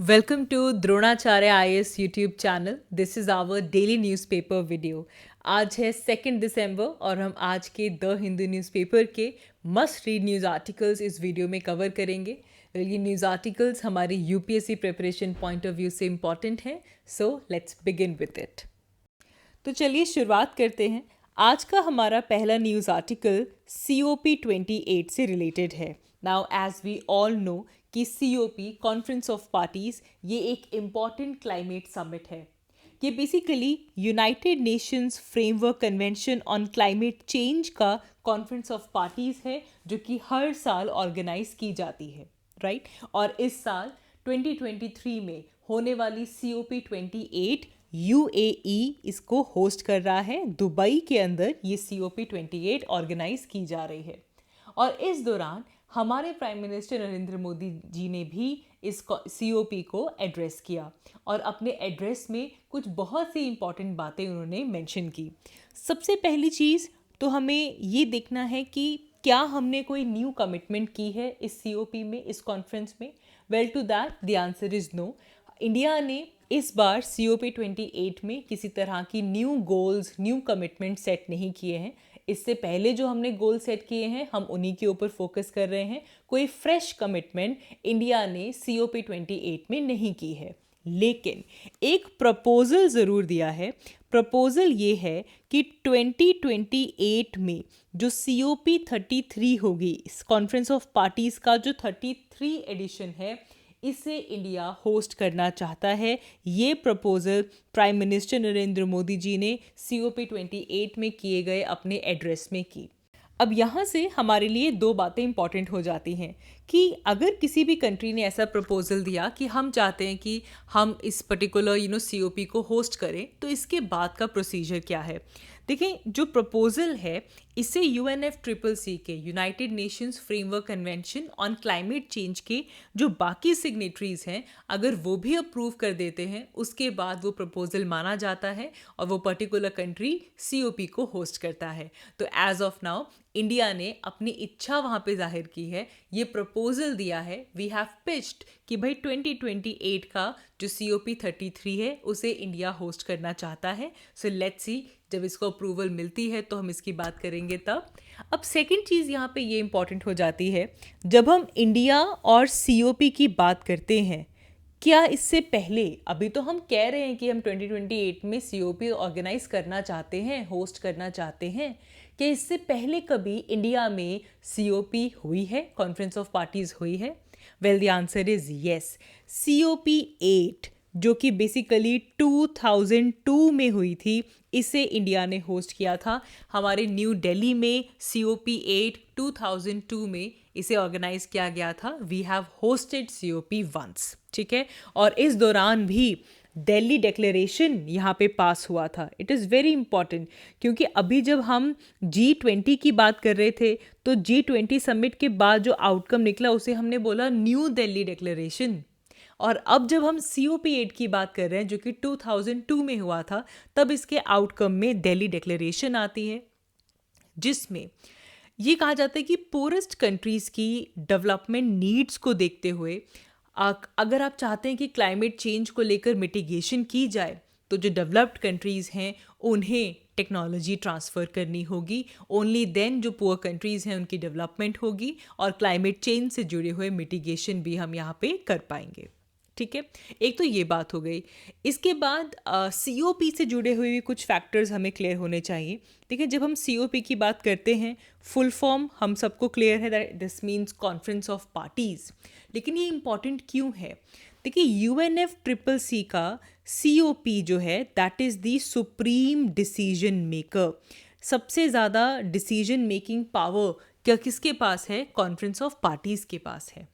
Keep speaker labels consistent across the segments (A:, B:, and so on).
A: Welcome to Dronacharya IAS YouTube channel. This is our daily newspaper video. आज है 2 दिसंबर और हम आज के द हिंदू न्यूज़पेपर के मस्ट रीड न्यूज़ आर्टिकल्स इस वीडियो में कवर करेंगे. ये न्यूज़ आर्टिकल्स हमारी UPSC preparation point of view से इम्पॉर्टेंट हैं. So let's begin with it. तो चलिए शुरुआत करते हैं. आज का हमारा पहला न्यूज़ आर्टिकल COP28 से रिलेटेड है. Now as we all know कि COP कॉन्फ्रेंस ऑफ पार्टीज़ ये एक इम्पॉर्टेंट क्लाइमेट समिट है. ये basically United Nations Framework Convention on Climate Change का कॉन्फ्रेंस ऑफ पार्टीज़ है जो कि हर साल ऑर्गेनाइज की जाती है, राइट. और इस साल 2023 में होने वाली COP28 UAE इसको होस्ट कर रहा है. दुबई के अंदर ये COP28 ऑर्गेनाइज की जा रही है. और इस दौरान हमारे प्राइम मिनिस्टर नरेंद्र मोदी जी ने भी इस COP को एड्रेस किया और अपने एड्रेस में कुछ बहुत सी इम्पॉर्टेंट बातें उन्होंने मेंशन की. सबसे पहली चीज़ तो हमें ये देखना है कि क्या हमने कोई न्यू कमिटमेंट की है इस COP में, इस कॉन्फ्रेंस में. Well to that the answer is no. India ने इस बार COP28 में किसी तरह की new goals, new commitment set नहीं किए हैं. इससे पहले जो हमने गोल सेट किए हैं हम उन्हीं के ऊपर फोकस कर रहे हैं. कोई फ्रेश कमिटमेंट इंडिया ने COP28 में नहीं की है. लेकिन एक प्रपोजल ज़रूर दिया है. प्रपोजल ये है कि 2028 में जो COP33 होगी, इस कॉन्फ्रेंस ऑफ पार्टीज़ का जो 33 एडिशन है, इसे इंडिया होस्ट करना चाहता है. ये proposal prime minister Narendra Modi ji ने COP28 में किए गए अपने एड्रेस में की. अब यहाँ से हमारे लिए दो बातें इंपॉर्टेंट हो जाती हैं कि अगर किसी भी कंट्री ने ऐसा प्रपोजल दिया कि हम चाहते हैं कि हम इस पर्टिकुलर COP को होस्ट करें, तो इसके बाद का प्रोसीजर क्या है. देखें, जो प्रपोजल है इसे UNFCCC के United Nations Framework Convention on Climate change के जो बाकी सिग्नेटरीज हैं, अगर वो भी अप्रूव कर देते हैं, उसके बाद वो प्रपोजल माना जाता है और वो पर्टिकुलर कंट्री COP को होस्ट करता है. तो एज ऑफ नाउ इंडिया ने अपनी इच्छा वहाँ पे जाहिर की है, ये प्रपोजल दिया है. वी हैव पिच्ड कि भाई 2028 का जो COP33 है उसे इंडिया होस्ट करना चाहता है. सो लेट्स सी, जब इसको अप्रूवल मिलती है तो हम इसकी बात करेंगे तब. अब सेकंड चीज़ यहाँ पे ये इम्पॉर्टेंट हो जाती है, जब हम इंडिया और COP की बात करते हैं, क्या इससे पहले, अभी तो हम कह रहे हैं कि हम 2028 में COP ऑर्गेनाइज करना चाहते हैं, होस्ट करना चाहते हैं, क्या इससे पहले कभी इंडिया में COP हुई है, कॉन्फ्रेंस ऑफ पार्टीज़ हुई है. Well the answer is yes. COP8 जो कि बेसिकली 2002 में हुई थी, इसे इंडिया ने होस्ट किया था. हमारे न्यू दिल्ली में COP8 2002 में इसे ऑर्गेनाइज किया गया था. We have hosted COP once, ठीक है. और इस दौरान भी दिल्ली डिक्लेरेशन यहाँ पे पास हुआ था. इट इज़ वेरी इंपॉर्टेंट क्योंकि अभी जब हम G20 की बात कर रहे थे तो G20 समिट के बाद जो आउटकम निकला उसे हमने बोला न्यू दिल्ली डिक्लेरेशन. और अब जब हम COP8 की बात कर रहे हैं जो कि 2002 में हुआ था, तब इसके आउटकम में दिल्ली डिक्लेरेशन आती है जिसमें ये कहा जाता है कि पोरेस्ट कंट्रीज़ की डेवलपमेंट नीड्स को देखते हुए अगर आप चाहते हैं कि क्लाइमेट चेंज को लेकर मिटिगेशन की जाए, तो जो डेवलप्ड कंट्रीज़ हैं उन्हें टेक्नोलॉजी ट्रांसफ़र करनी होगी. ओनली देन जो पुअर कंट्रीज़ हैं उनकी डेवलपमेंट होगी और क्लाइमेट चेंज से जुड़े हुए मिटिगेशन भी हम यहाँ पे कर पाएंगे, ठीक है. एक तो ये बात हो गई. इसके बाद COP से जुड़े हुए भी कुछ फैक्टर्स हमें क्लियर होने चाहिए. देखिए, जब हम COP की बात करते हैं, फुल फॉर्म हम सबको क्लियर है that this means conference of parties. लेकिन ये इम्पॉर्टेंट क्यों है? देखिए, UNFCCC का COP जो है that is the supreme decision maker. सबसे ज़्यादा डिसीजन मेकिंग पावर क्या किसके पास है? कॉन्फ्रेंस ऑफ पार्टीज़ के पास है,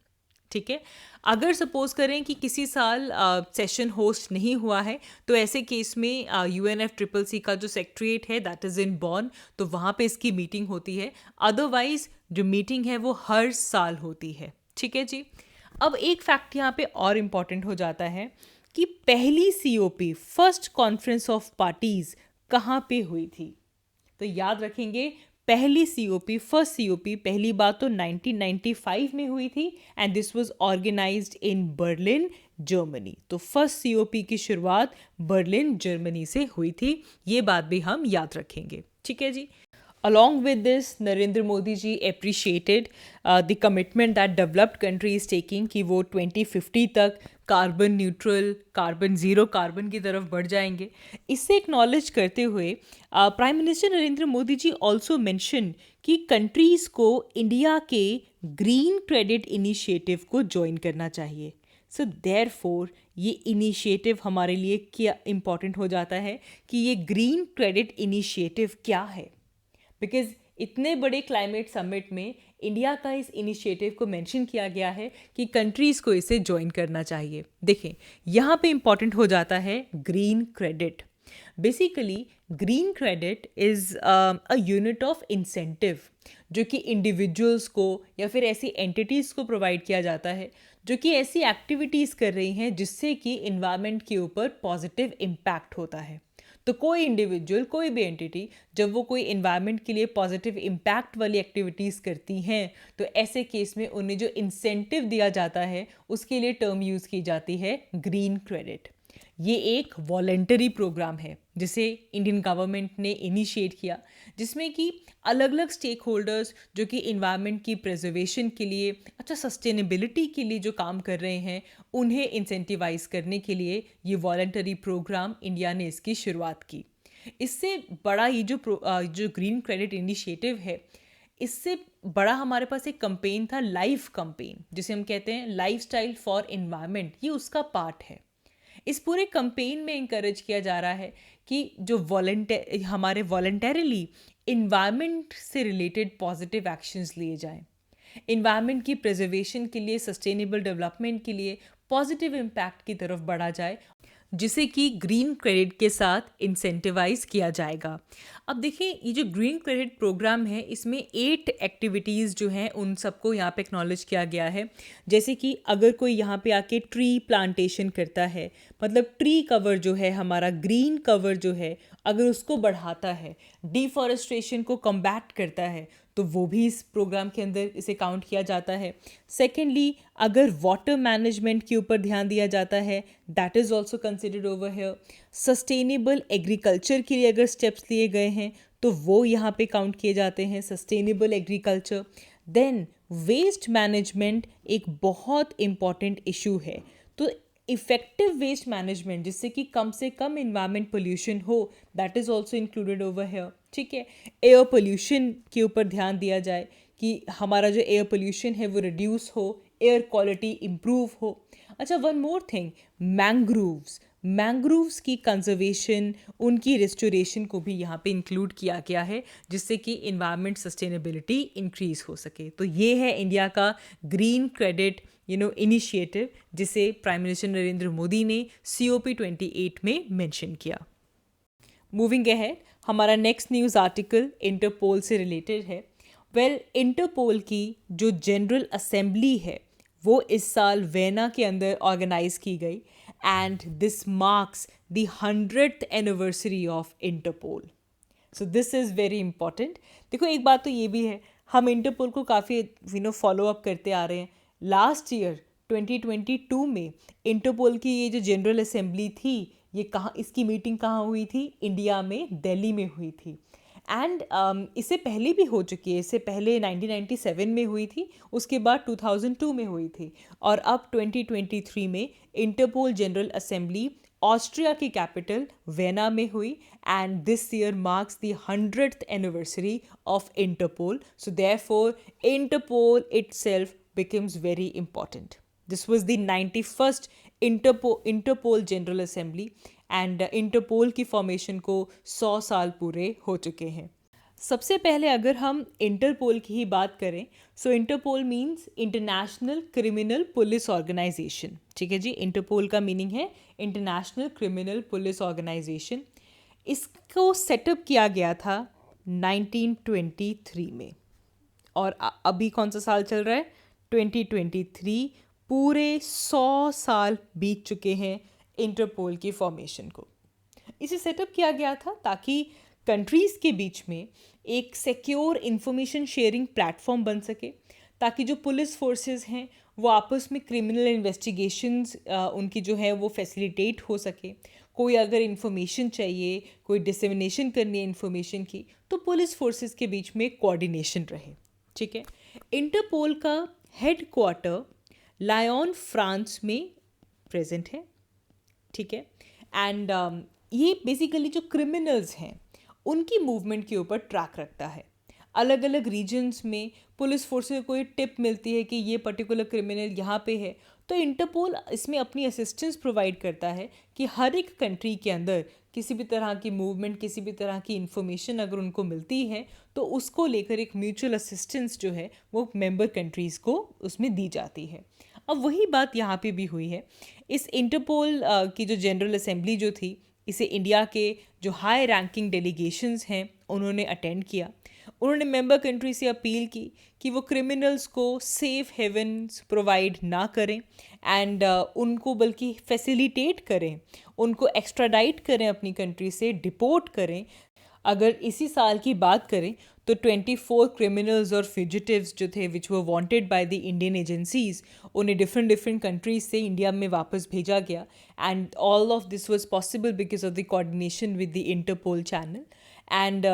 A: ठीक है. अगर सपोज करें कि किसी साल सेशन होस्ट नहीं हुआ है, तो ऐसे केस में UNFCCC का जो सेक्रेटरीएट है दैट इज़ इन बॉन, तो वहाँ पे इसकी मीटिंग होती है. अदरवाइज जो मीटिंग है वो हर साल होती है, ठीक है जी. अब एक फैक्ट यहाँ पे और इम्पॉर्टेंट हो जाता है कि पहली COP, first conference of parties, कहाँ पे हुई थी. तो याद रखेंगे, पहली सीओपी फर्स्ट सीओपी पहली बार तो 1995 में हुई थी and this was organized in Berlin Germany. तो फर्स्ट सीओपी की शुरुआत बर्लिन जर्मनी से हुई थी, ये बात भी हम याद रखेंगे। ठीक है जी। Along with this, Narendra Modi ji appreciated the commitment that developed country is taking कि वो 2050 तक carbon neutral, carbon zero carbon की तरफ बढ़ जाएंगे। इससे एक्नॉलेज करते हुए प्राइम मिनिस्टर नरेंद्र मोदी जी ऑल्सो मेंशन कि कंट्रीज़ को इंडिया के ग्रीन क्रेडिट इनिशिएटिव को ज्वाइन करना चाहिए। सो देयरफॉर ये इनिशिएटिव हमारे लिए क्या इम्पॉर्टेंट हो जाता है कि ये ग्रीन क्रेडिट इनिशिएटिव क्या है, बिकॉज इतने बड़े क्लाइमेट समिट में इंडिया का इस इनिशिएटिव को मेंशन किया गया है कि कंट्रीज़ को इसे ज्वाइन करना चाहिए। देखें, यहाँ पे इम्पॉर्टेंट हो जाता है green credit. Basically green credit is a unit of incentive जो कि इंडिविजुअल्स को या फिर ऐसी एंटिटीज़ को प्रोवाइड किया जाता है जो कि ऐसी एक्टिविटीज़ कर रही हैं जिससे कि इन्वायरमेंट के ऊपर पॉजिटिव इम्पैक्ट होता है। तो कोई इंडिविजुअल, कोई भी एंटिटी जब वो कोई इन्वायरमेंट के लिए पॉजिटिव इम्पैक्ट वाली एक्टिविटीज़ करती हैं तो ऐसे केस में उन्हें जो इंसेंटिव दिया जाता है उसके लिए टर्म यूज़ की जाती है ग्रीन क्रेडिट। ये एक वॉलेंटरी प्रोग्राम है जिसे इंडियन गवर्नमेंट ने इनिशिएट किया, जिसमें कि अलग अलग स्टेक होल्डर्स जो कि इन्वायरमेंट की प्रिजर्वेशन के लिए, अच्छा सस्टेनेबिलिटी के लिए जो काम कर रहे हैं, उन्हें इंसेंटिवाइज करने के लिए ये वॉलेंटरी प्रोग्राम इंडिया ने इसकी शुरुआत की। इससे बड़ा ये जो ग्रीन क्रेडिट इनिशिएटिव है, इससे बड़ा हमारे पास एक कैंपेन था, लाइफ कैंपेन, जिसे हम कहते हैं लाइफस्टाइल फॉर एनवायरनमेंट। ये उसका पार्ट है। इस पूरे कैंपेन में इंकरेज किया जा रहा है कि जो हमारे वॉलंटरीली इन्वायरमेंट से रिलेटेड पॉजिटिव एक्शंस लिए जाएं, इन्वायरमेंट की प्रिजर्वेशन के लिए, सस्टेनेबल डेवलपमेंट के लिए पॉजिटिव इम्पैक्ट की तरफ बढ़ा जाए, जिसे कि ग्रीन क्रेडिट के साथ इंसेंटिवाइज किया जाएगा। अब देखिए, ये जो ग्रीन क्रेडिट प्रोग्राम है इसमें 8 एक्टिविटीज़ जो हैं उन सबको यहाँ पे एक्नॉलेज किया गया है। जैसे कि अगर कोई यहाँ पे आके ट्री प्लांटेशन करता है, मतलब ट्री कवर जो है हमारा, ग्रीन कवर जो है, अगर उसको बढ़ाता है, डिफॉरेस्टेशन को कम्बैट करता है, तो वो भी इस प्रोग्राम के अंदर इसे काउंट किया जाता है। सेकेंडली, अगर वाटर मैनेजमेंट के ऊपर ध्यान दिया जाता है, that is also considered over here. Sustainable agriculture के लिए अगर स्टेप्स लिए गए हैं तो वो यहाँ पे काउंट किए जाते हैं, sustainable agriculture. Then waste management एक बहुत इम्पॉर्टेंट इशू है, तो इफ़ेक्टिव वेस्ट मैनेजमेंट जिससे कि कम से कम इन्वायरमेंट पोल्यूशन हो, that is also included over here. ठीक है, एयर पोल्यूशन के ऊपर ध्यान दिया जाए कि हमारा जो एयर पोल्यूशन है वो रिड्यूस हो, एयर क्वालिटी इम्प्रूव हो। अच्छा, वन मोर थिंग, मैंग्रोव्स की कंजर्वेशन, उनकी रिस्टोरेशन को भी यहाँ पे इंक्लूड किया गया है जिससे कि इन्वायरमेंट सस्टेनेबिलिटी इंक्रीज हो सके। तो ये है इंडिया का ग्रीन क्रेडिट इनिशिएटिव जिसे प्राइम मिनिस्टर नरेंद्र मोदी ने COP 28 में मेंशन किया। मूविंग अहेड, हमारा नेक्स्ट न्यूज़ आर्टिकल इंटरपोल से रिलेटेड है। इंटरपोल की जो जनरल असेंबली है वो इस साल वेना के अंदर ऑर्गेनाइज की गई and this marks the 100th anniversary of Interpol. So this is very important. देखो, एक बात तो ये भी है, हम इंटरपोल को काफ़ी फॉलो अप करते आ रहे हैं। लास्ट ईयर 2022 में इंटरपोल की ये जो जनरल असेंबली थी, ये कहाँ, इसकी मीटिंग कहाँ हुई थी? इंडिया में, दिल्ली में हुई थी। एंड इससे पहले भी हो चुकी है, इससे पहले 1997 में हुई थी, उसके बाद 2002 में हुई थी, और अब 2023 में इंटरपोल जनरल असेंबली ऑस्ट्रिया की कैपिटल वेना में हुई and this year marks the 100th anniversary of Interpol. So therefore Interpol itself becomes very important. This was the 91st Interpol general assembly and Interpol की formation को 100 साल पूरे हो चुके हैं। सबसे पहले अगर हम इंटरपोल की ही बात करें, so interpol means international criminal police organisation. ठीक है जी, इंटरपोल का मीनिंग है इंटरनेशनल क्रिमिनल पुलिस ऑर्गेनाइजेशन। इसको सेटअप किया गया था 1923 में, और अभी कौन सा साल चल रहा है? 2023। पूरे 100 साल बीत चुके हैं इंटरपोल की फॉर्मेशन को। इसे सेटअप किया गया था ताकि कंट्रीज़ के बीच में एक सिक्योर इंफॉर्मेशन शेयरिंग प्लेटफॉर्म बन सके, ताकि जो पुलिस फोर्सेस हैं वो आपस में क्रिमिनल इन्वेस्टिगेशंस उनकी जो है वो फैसिलिटेट हो सके। कोई अगर इन्फॉर्मेशन चाहिए, कोई डिसेमिनेशन करनी है इन्फॉर्मेशन की, तो पुलिस फोर्सेस के बीच में कोऑर्डिनेशन रहे। ठीक है। इंटरपोल का हेड क्वार्टर लायन फ्रांस में प्रेजेंट है। ठीक है। एंड ये बेसिकली जो क्रिमिनल्स हैं उनकी मूवमेंट के ऊपर ट्रैक रखता है। अलग अलग रीजन्स में पुलिस फोर्स को कोई टिप मिलती है कि ये पर्टिकुलर क्रिमिनल यहाँ पे है, तो इंटरपोल इसमें अपनी असिस्टेंस प्रोवाइड करता है कि हर एक कंट्री के अंदर किसी भी तरह की मूवमेंट, किसी भी तरह की इंफॉर्मेशन अगर उनको मिलती है तो उसको लेकर एक म्यूचुअल असिस्टेंस जो है वो मेंबर कंट्रीज़ को उसमें दी जाती है। अब वही बात यहाँ पे भी हुई है। इस इंटरपोल की जो जनरल असेंबली जो थी, इसे इंडिया के जो हाई रैंकिंग डेलीगेशंस हैं उन्होंने अटेंड किया। उन्होंने मेंबर कंट्री से अपील की कि वो क्रिमिनल्स को सेफ हेवन्स प्रोवाइड ना करें एंड उनको बल्कि फैसिलिटेट करें, उनको एक्स्ट्राडाइट करें, अपनी कंट्री से डिपोर्ट करें। अगर इसी साल की बात करें तो 24 क्रिमिनल्स और फ्यूजिटिव्स जो थे which were wanted by the Indian agencies, उन्हें डिफरेंट कंट्रीज से इंडिया में वापस भेजा गया। And all of this was possible because of the coordination with the interpol channel. And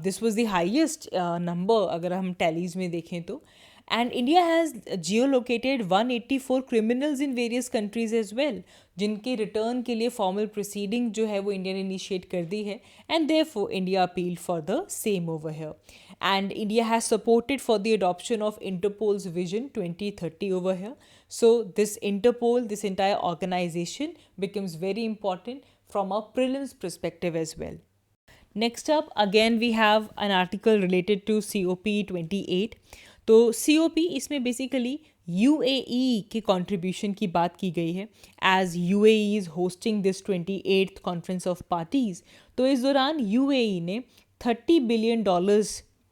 A: this was the highest number अगर हम टैलीज में देखें तो। And India has geolocated 184 criminals in various countries as well, जिनके return के लिए formal proceeding जो है वो इंडिया ने इनिशिएट कर दी है। And therefore India appealed for the same over here. And India has supported for the adoption of Interpol's Vision 2030 over here. So this Interpol, this entire organization becomes very important from a prelims perspective as well. Next up, again we have an article related to COP28. तो COP इसमें basically UAE के contribution की बात की गई है, as UAE is hosting this 28th conference of parties. तो इस दौरान UAE ने $30 बिलियन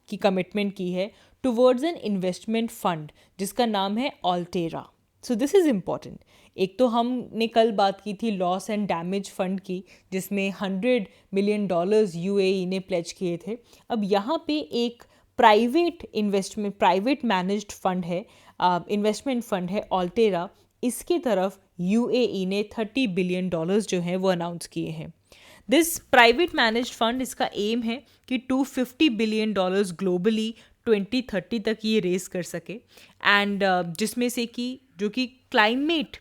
A: की कमिटमेंट की है टुवर्ड्स एन इन्वेस्टमेंट फंड जिसका नाम है Alterra. So this is important. एक तो हमने कल बात की थी लॉस एंड डैमेज फंड की, जिसमें $100 मिलियन UAE ने प्लेज किए थे। अब यहाँ पे एक private investment, private managed fund है, इन्वेस्टमेंट फंड है ऑल्टेरा। इसकी तरफ UAE ने $30 बिलियन जो हैं वो अनाउंस किए हैं। दिस प्राइवेट मैनेज्ड फंड, इसका एम है कि $250 बिलियन ग्लोबली 2030 तक ये रेस कर सके। एंड जिसमें से कि जो कि क्लाइमेट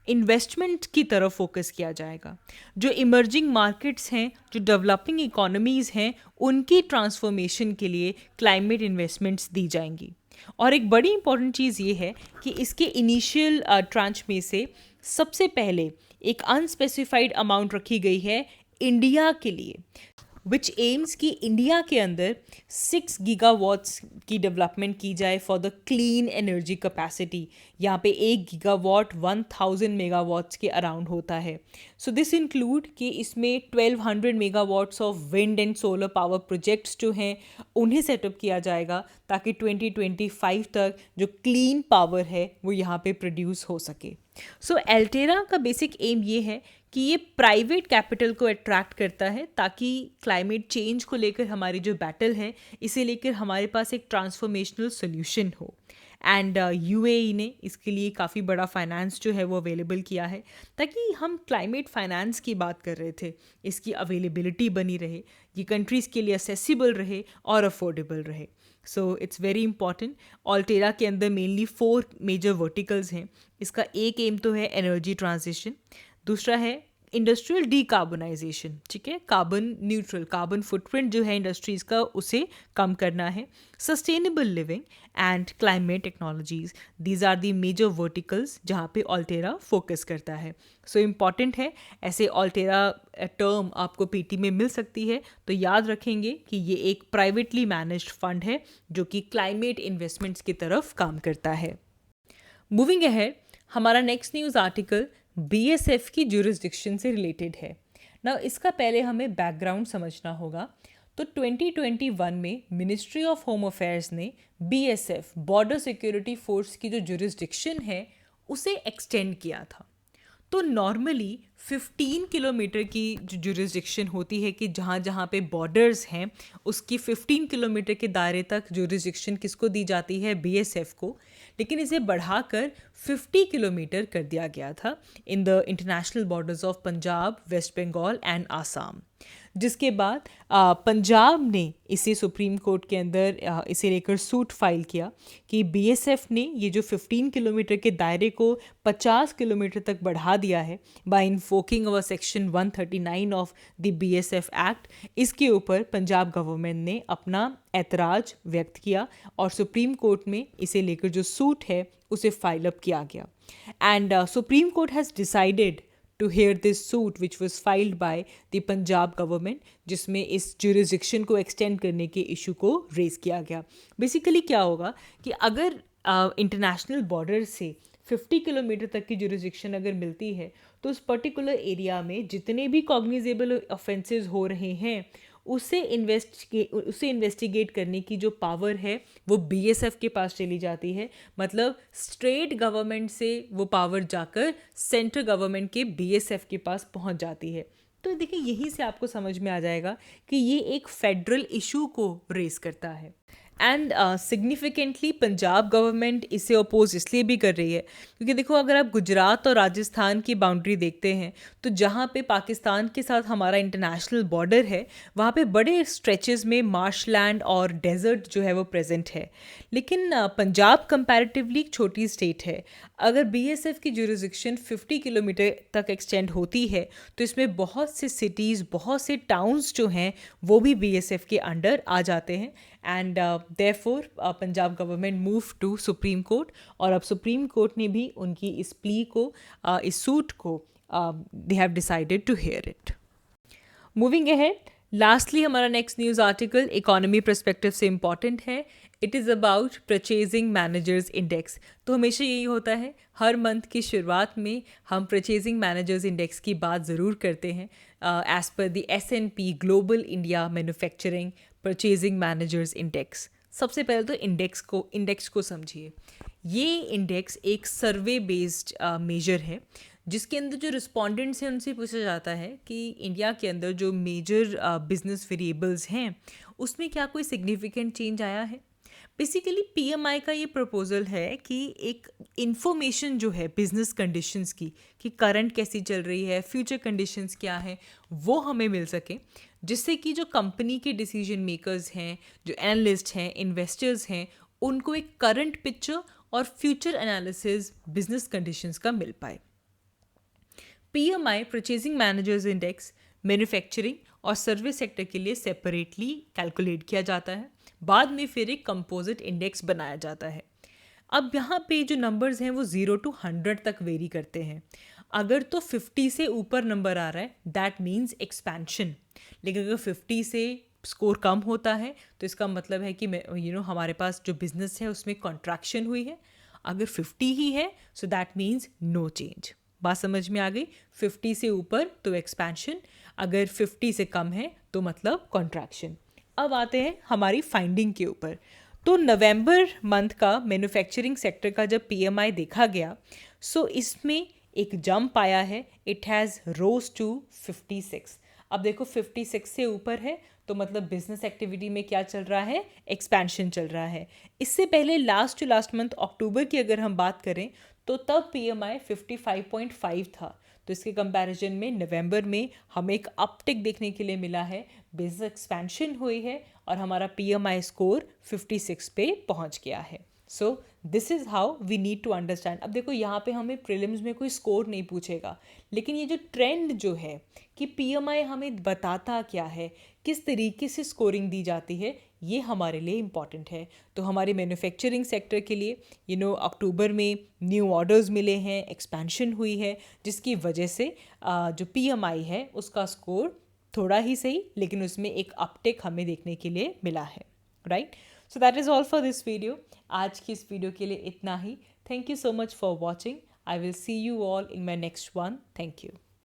A: इन्वेस्टमेंट की तरफ फोकस किया जाएगा। जो इमर्जिंग मार्केट्स हैं, जो डेवलपिंग इकोनॉमीज़ हैं, उनकी ट्रांसफॉर्मेशन के लिए क्लाइमेट इन्वेस्टमेंट्स दी जाएंगी। और एक बड़ी इंपॉर्टेंट चीज़ ये है कि इसके इनिशियल ट्रांच में से सबसे पहले एक अनस्पेसिफाइड अमाउंट रखी गई है इंडिया के लिए, विच एम्स कि इंडिया के अंदर 6 गीगावाट्स की डेवलपमेंट की जाए for the clean energy capacity. यहाँ पे 1 गीगावाट 1000 मेगावाट्स के अराउंड होता है। सो दिस इंक्लूड कि इसमें 1200 megawatts of wind and solar power projects जो हैं उन्हें सेटअप किया जाएगा, ताकि 2025 तक जो क्लीन पावर है वो यहाँ पे प्रोड्यूस हो सके। सो एल्टेरा का बेसिक एम ये है कि ये प्राइवेट कैपिटल को अट्रैक्ट करता है, ताकि क्लाइमेट चेंज को लेकर हमारी जो बैटल है इसे लेकर हमारे पास एक ट्रांसफॉर्मेशनल सोल्यूशन हो। एंड UAE ने इसके लिए काफ़ी बड़ा फाइनेंस जो है वो अवेलेबल किया है, ताकि हम क्लाइमेट फाइनेंस की बात कर रहे थे, इसकी अवेलेबिलिटी बनी रहे, ये कंट्रीज़ के लिए असेसिबल रहे और अफोर्डेबल रहे। So it's very important. Alterra के अंदर मेनली 4 मेजर वर्टिकल्स हैं। इसका एक एम तो है एनर्जी ट्रांजिशन, दूसरा है इंडस्ट्रियल डीकार्बोनाइजेशन, ठीक है, कार्बन न्यूट्रल, कार्बन फुटप्रिंट जो है इंडस्ट्रीज़ का उसे कम करना है, sustainable living and climate technologies. These are the major verticals जहाँ पे ऑल्टेरा फोकस करता है। सो इम्पॉर्टेंट है, ऐसे ऑल्टेरा टर्म आपको PT में मिल सकती है, तो याद रखेंगे कि ये एक प्राइवेटली मैनेज्ड फंड है जो कि क्लाइमेट इन्वेस्टमेंट्स की तरफ काम करता है। मूविंग अहेड, हमारा नेक्स्ट न्यूज़ आर्टिकल BSF की जुरिस्डिक्शन से रिलेटेड है ना। इसका पहले हमें बैकग्राउंड समझना होगा। तो 2021 में मिनिस्ट्री ऑफ होम अफेयर्स ने BSF, बॉर्डर सिक्योरिटी फोर्स की जो जुरिस्डिक्शन है उसे एक्सटेंड किया था। तो नॉर्मली 15 किलोमीटर की जो जुरिस्डिक्शन होती है कि जहाँ जहाँ पे बॉर्डर्स हैं उसकी 15 किलोमीटर के दायरे तक जुरिस्डिक्शन किसको दी जाती है, बीएसएफ को। लेकिन इसे बढ़ाकर 50 किलोमीटर कर दिया गया था in the international borders of Punjab, West Bengal and Assam. जिसके बाद पंजाब ने इसे सुप्रीम कोर्ट के अंदर इसे लेकर सूट फाइल किया कि बीएसएफ ने ये जो 15 किलोमीटर के दायरे को 50 किलोमीटर तक बढ़ा दिया है by invoking our section 139 of the BSF act. इसके ऊपर पंजाब गवर्नमेंट ने अपना ऐतराज व्यक्त किया और सुप्रीम कोर्ट में इसे लेकर जो सूट है उसे फाइल अप किया गया। And supreme court has decided to hear this suit which was filed by the Punjab government, जिसमें इस jurisdiction को extend करने के issue को raise किया गया। Basically क्या होगा कि अगर international border से 50 किलोमीटर तक की jurisdiction अगर मिलती है तो उस पर्टिकुलर एरिया में जितने भी कॉग्निजेबल ऑफेंसेस हो रहे हैं उसे इन्वेस्टिगेट करने की जो पावर है वो बीएसएफ के पास चली जाती है। मतलब स्टेट गवर्नमेंट से वो पावर जाकर सेंट्रल गवर्नमेंट के बीएसएफ के पास पहुंच जाती है। तो देखिए यहीं से आपको समझ में आ जाएगा कि ये एक फेडरल इशू को रेस करता है। एंड सिग्निफिकेंटली पंजाब गवर्नमेंट इसे अपोज इसलिए भी कर रही है क्योंकि देखो अगर आप गुजरात और राजस्थान की बाउंड्री देखते हैं तो जहाँ पे पाकिस्तान के साथ हमारा इंटरनेशनल बॉर्डर है वहाँ पे बड़े स्ट्रेचेस में मार्शलैंड और डेजर्ट जो है वो प्रेजेंट है। लेकिन पंजाब कंपैरेटिवली एक छोटी स्टेट है। अगर बीएसएफ की जुरिस्डिक्शन 50 किलोमीटर तक एक्सटेंड होती है तो इसमें बहुत से सिटीज़, बहुत से टाउन्स जो हैं वो भी बीएसएफ के अंडर आ जाते हैं। And therefore Punjab government move to supreme court और अब सुप्रीम कोर्ट ने भी उनकी इस प्ली को, इस सूट को they have decided to hear it. Moving ahead, lastly हमारा next news article economy perspective से इम्पॉर्टेंट है। It is about purchasing managers index. तो हमेशा यही होता है, हर मंथ की शुरुआत में हम परचेजिंग मैनेजर्स इंडेक्स की बात ज़रूर करते हैं as per the S&P global India manufacturing purchasing managers index. सबसे पहले तो इंडेक्स को समझिए। ये इंडेक्स एक सर्वे बेस्ड मेजर है जिसके अंदर जो रिस्पोंडेंट्स हैं उनसे पूछा जाता है कि इंडिया के अंदर जो मेजर बिजनेस वेरिएबल्स हैं उसमें क्या कोई सिग्निफिकेंट चेंज आया है। बेसिकली पीएमआई का ये प्रपोजल है कि एक इन्फॉर्मेशन जो है बिजनेस कंडीशंस की, कि करंट कैसी चल रही है, फ्यूचर कंडीशंस क्या है, वो हमें मिल सके, जिससे कि जो कंपनी के डिसीजन मेकर्स हैं, जो एनालिस्ट हैं, इन्वेस्टर्स हैं, उनको एक करंट पिक्चर और फ्यूचर एनालिसिस बिजनेस कंडीशंस का मिल पाए। PMI purchasing managers index manufacturing और सर्विस सेक्टर के लिए सेपरेटली कैलकुलेट किया जाता है, बाद में फिर एक कंपोजिट इंडेक्स बनाया जाता है। अब यहाँ पे जो नंबर्स हैं वो 0 to 100 तक वेरी करते हैं। अगर तो 50 से ऊपर नंबर आ रहा है दैट मीन्स एक्सपेंशन, लेकिन अगर 50 से स्कोर कम होता है तो इसका मतलब है कि हमारे पास जो बिजनेस है उसमें कॉन्ट्रैक्शन हुई है। अगर 50 ही है so that means no change. बात समझ में आ गई? 50 से ऊपर तो एक्सपेंशन, अगर 50 से कम है तो मतलब कॉन्ट्रैक्शन। अब आते हैं हमारी फाइंडिंग के ऊपर। तो नवंबर मंथ का मैन्युफैक्चरिंग सेक्टर का जब पीएमआई देखा गया सो इसमें एक जंप आया है। It has rose to 56। अब देखो 56 से ऊपर है तो मतलब बिजनेस एक्टिविटी में क्या चल रहा है, एक्सपेंशन चल रहा है। इससे पहले लास्ट मंथ अक्टूबर की अगर हम बात करें तो तब पीएमआई 55.5 था। तो इसके कंपैरिजन में नवंबर में हमें एक अपटिक देखने के लिए मिला है, बिजनेस एक्सपेंशन हुई है और हमारा पीएमआई स्कोर 56 पे पहुंच गया है। So this is how we need to understand. अब देखो यहाँ पे हमें प्रीलिम्स में कोई स्कोर नहीं पूछेगा, लेकिन ये जो ट्रेंड जो है कि पीएमआई हमें बताता क्या है, किस तरीके से स्कोरिंग दी जाती है, ये हमारे लिए इम्पॉर्टेंट है। तो हमारे मैन्युफैक्चरिंग सेक्टर के लिए अक्टूबर में न्यू ऑर्डर्स मिले हैं, एक्सपेंशन हुई है, जिसकी वजह से जो पीएमआई है उसका स्कोर थोड़ा ही सही लेकिन उसमें एक अपटेक हमें देखने के लिए मिला है, right. So that is all for this video. आज की इस वीडियो के लिए इतना ही। Thank you so much for watching. I will see you all in my next one. Thank you.